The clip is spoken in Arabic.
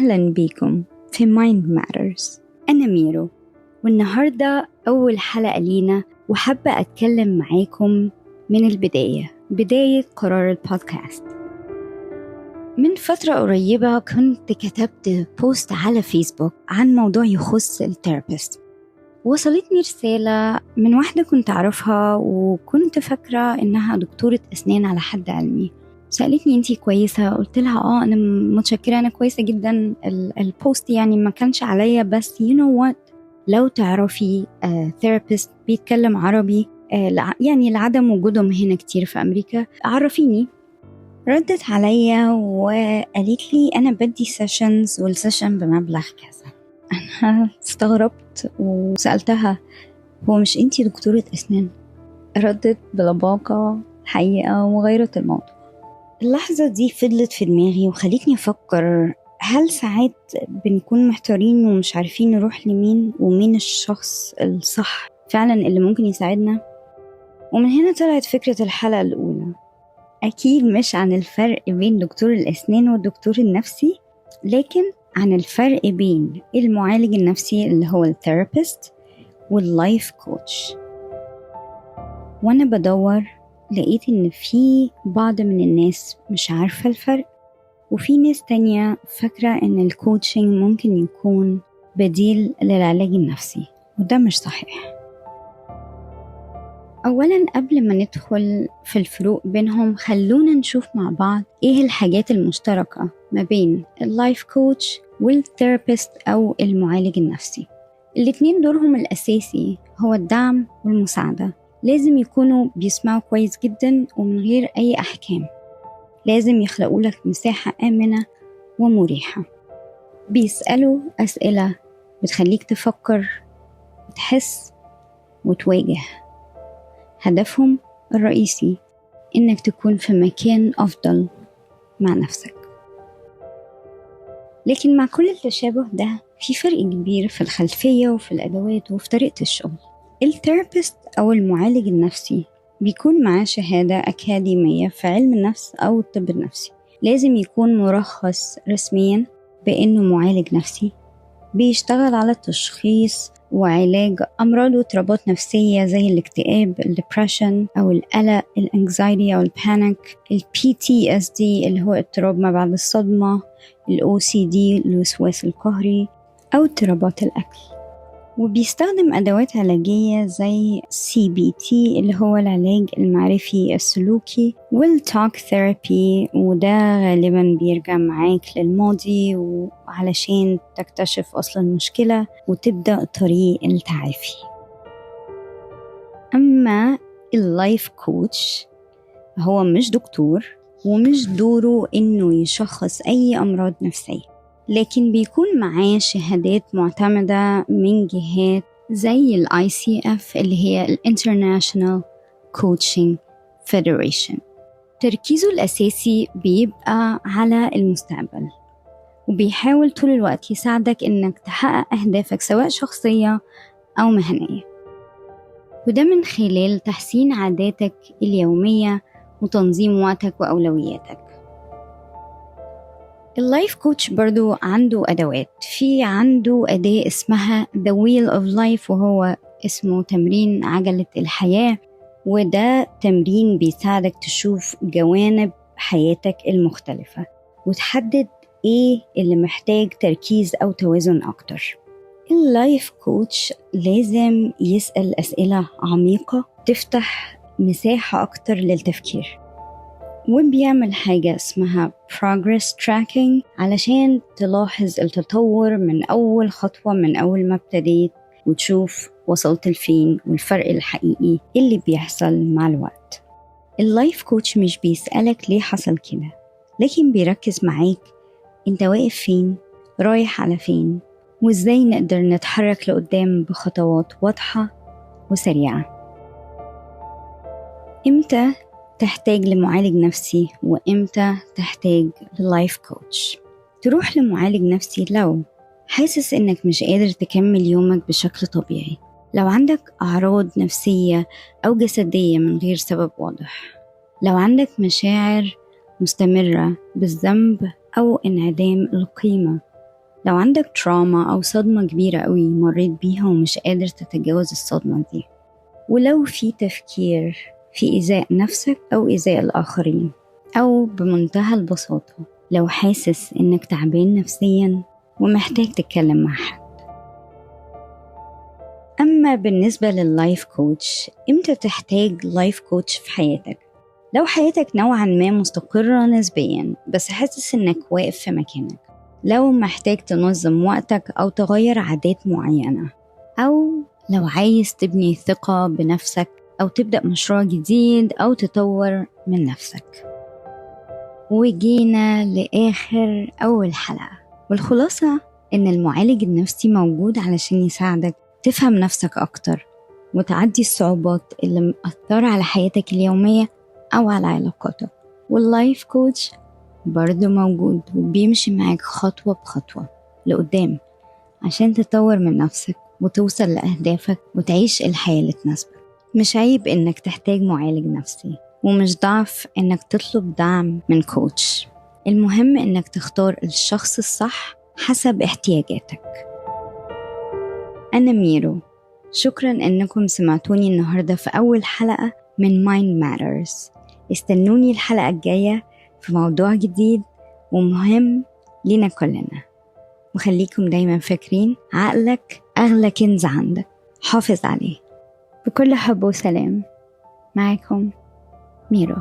أهلا بيكم في Mind Matters. أنا ميرو، والنهاردة أول حلقة لينا، وحابة أتكلم معاكم من بداية قرار البودكاست. من فترة قريبة كنت كتبت بوست على فيسبوك عن موضوع يخص الثيرابيست. وصلتني رسالة من واحدة كنت أعرفها وكنت فاكرة إنها دكتورة أسنان على حد علمي. سألتني أنتي كويسة؟ قلت لها أنا متشكرة، أنا كويسة جدا. البوست يعني ما كانش عليا، بس you know what، لو تعرفي ثيرابيست بيتكلم عربي يعني لعدم وجودهم هنا كتير في أمريكا، عرفيني. ردت عليا وقالت لي أنا بدي سيشنز والسيشن بمبلغ كذا. أنا استغربت وسألتها هو مش أنتي دكتورة أسنان؟ ردت بلباقة حقيقة وغيرت الموضوع. اللحظة دي فضلت في دماغي وخلتني أفكر، هل ساعات بنكون محتارين ومش عارفين نروح لمين ومين الشخص الصح فعلا اللي ممكن يساعدنا؟ ومن هنا طلعت فكرة الحلقة الأولى. أكيد مش عن الفرق بين دكتور الأسنان والدكتور النفسي، لكن عن الفرق بين المعالج النفسي اللي هو الثيرابيست واللايف كوتش. وأنا بدور لقيت إن في بعض من الناس مش عارفة الفرق، وفي ناس تانية فاكرة إن الكوتشنج ممكن يكون بديل للعلاج النفسي، وده مش صحيح. أولاً قبل ما ندخل في الفروق بينهم، خلونا نشوف مع بعض إيه الحاجات المشتركة ما بين اللايف كوتش والثيرابيست أو المعالج النفسي. الاتنين دورهم الأساسي هو الدعم والمساعدة. لازم يكونوا بيسمعوا كويس جدا ومن غير أي أحكام. لازم يخلقوا لك مساحة آمنة ومريحة. بيسألوا أسئلة بتخليك تفكر وتحس وتواجه. هدفهم الرئيسي إنك تكون في مكان أفضل مع نفسك. لكن مع كل التشابه ده في فرق كبير في الخلفية وفي الأدوات وفي طريقة الشغل. الثيرابيست أو المعالج النفسي بيكون معاه شهادة أكاديمية في علم النفس أو الطب النفسي. لازم يكون مرخص رسميا بأنه معالج نفسي، بيشتغل على التشخيص وعلاج أمراض واضطرابات نفسية زي الاكتئاب، الدبريشن أو القلق، الانكزايتي أو البانيك، PTSD اللي هو اضطراب ما بعد الصدمة، OCD الوسواس القهري، أو اضطرابات الأكل. وبيستخدم أدوات علاجية زي CBT اللي هو العلاج المعرفي السلوكي، والتوك ثيرابي، وده غالبا بيرجع معاك للماضي وعلشان تكتشف أصل المشكلة وتبدأ طريق التعافي. أما اللايف كوتش هو مش دكتور، ومش دوره إنه يشخص أي أمراض نفسية، لكن بيكون معاه شهادات معتمدة من جهات زي ICF اللي هي International Coaching Federation. تركيزه الأساسي بيبقى على المستقبل، وبيحاول طول الوقت يساعدك إنك تحقق أهدافك سواء شخصية أو مهنية، وده من خلال تحسين عاداتك اليومية وتنظيم وقتك وأولوياتك. اللايف كوتش برضو عنده أدوات. عنده أداة اسمها The Wheel of Life، وهو اسمه تمرين عجلة الحياة، وده تمرين بيساعدك تشوف جوانب حياتك المختلفة وتحدد إيه اللي محتاج تركيز أو توازن أكتر. اللايف كوتش لازم يسأل أسئلة عميقة تفتح مساحة أكتر للتفكير، وبيعمل حاجة اسمها progress tracking علشان تلاحظ التطور من أول خطوة، من أول ما ابتديت، وتشوف وصلت لفين والفرق الحقيقي اللي بيحصل مع الوقت. اللايف كوتش مش بيسألك ليه حصل كده، لكن بيركز معاك انت واقف فين، رايح على فين، وازاي نقدر نتحرك لقدام بخطوات واضحة وسريعة. امتى تحتاج لمعالج نفسي وإمتى تحتاج للايف كوتش؟ تروح لمعالج نفسي لو حاسس إنك مش قادر تكمل يومك بشكل طبيعي، لو عندك أعراض نفسية أو جسدية من غير سبب واضح، لو عندك مشاعر مستمرة بالذنب أو انعدام القيمة لو عندك تراما أو صدمة كبيرة قوي مريت بيها ومش قادر تتجاوز الصدمة دي، ولو في تفكير في إيذاء نفسك أو إيذاء الآخرين، أو بمنتهى البساطة لو حاسس إنك تعبان نفسيا ومحتاج تتكلم مع حد. أما بالنسبة لللايف كوتش، إمتى تحتاج لايف كوتش في حياتك؟ لو حياتك نوعا ما مستقرة نسبيا بس حاسس إنك واقف في مكانك، لو محتاج تنظم وقتك أو تغير عادات معينة، أو لو عايز تبني ثقة بنفسك أو تبدأ مشروع جديد أو تطور من نفسك. وجينا لآخر أول حلقة، والخلاصة إن المعالج النفسي موجود علشان يساعدك تفهم نفسك أكتر وتعدي الصعوبات اللي مأثرة على حياتك اليومية أو على علاقاتك. واللايف كوتش برضو موجود وبيمشي معاك خطوة بخطوة لقدام عشان تطور من نفسك وتوصل لأهدافك وتعيش الحياة اللي تناسبك. مش عيب إنك تحتاج معالج نفسي، ومش ضعف إنك تطلب دعم من كوتش. المهم إنك تختار الشخص الصح حسب احتياجاتك. أنا ميرو، شكرا إنكم سمعتوني النهاردة في أول حلقة من Mind Matters. استنوني الحلقة الجاية في موضوع جديد ومهم لينا كلنا. وخليكم دايما فاكرين عقلك أغلى كنز عندك، حافظ عليه. بكل حب وسلام، معكم ميرو.